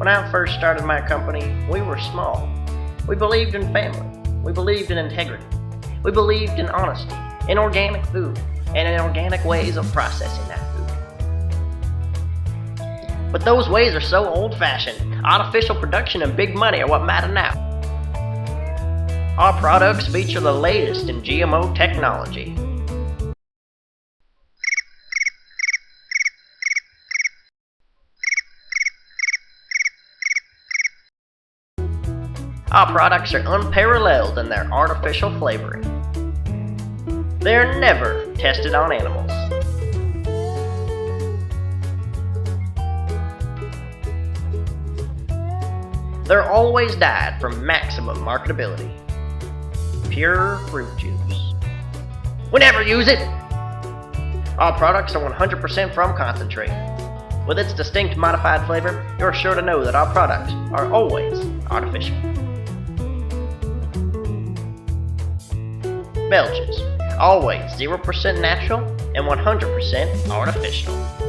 When I first started my company, we were small. We believed in family. We believed in integrity. We believed in honesty, in organic food, and in organic ways of processing that food. But those ways are so old-fashioned. Artificial production and big money are what matter now. Our products feature the latest in GMO technology. Our products are unparalleled in their artificial flavoring. They're never tested on animals. They're always dyed for maximum marketability. Pure fruit juice. We never use it! Our products are 100% from concentrate. With its distinct modified flavor, you're sure to know that our products are always artificial. Belch's, always 0% natural and 100% artificial.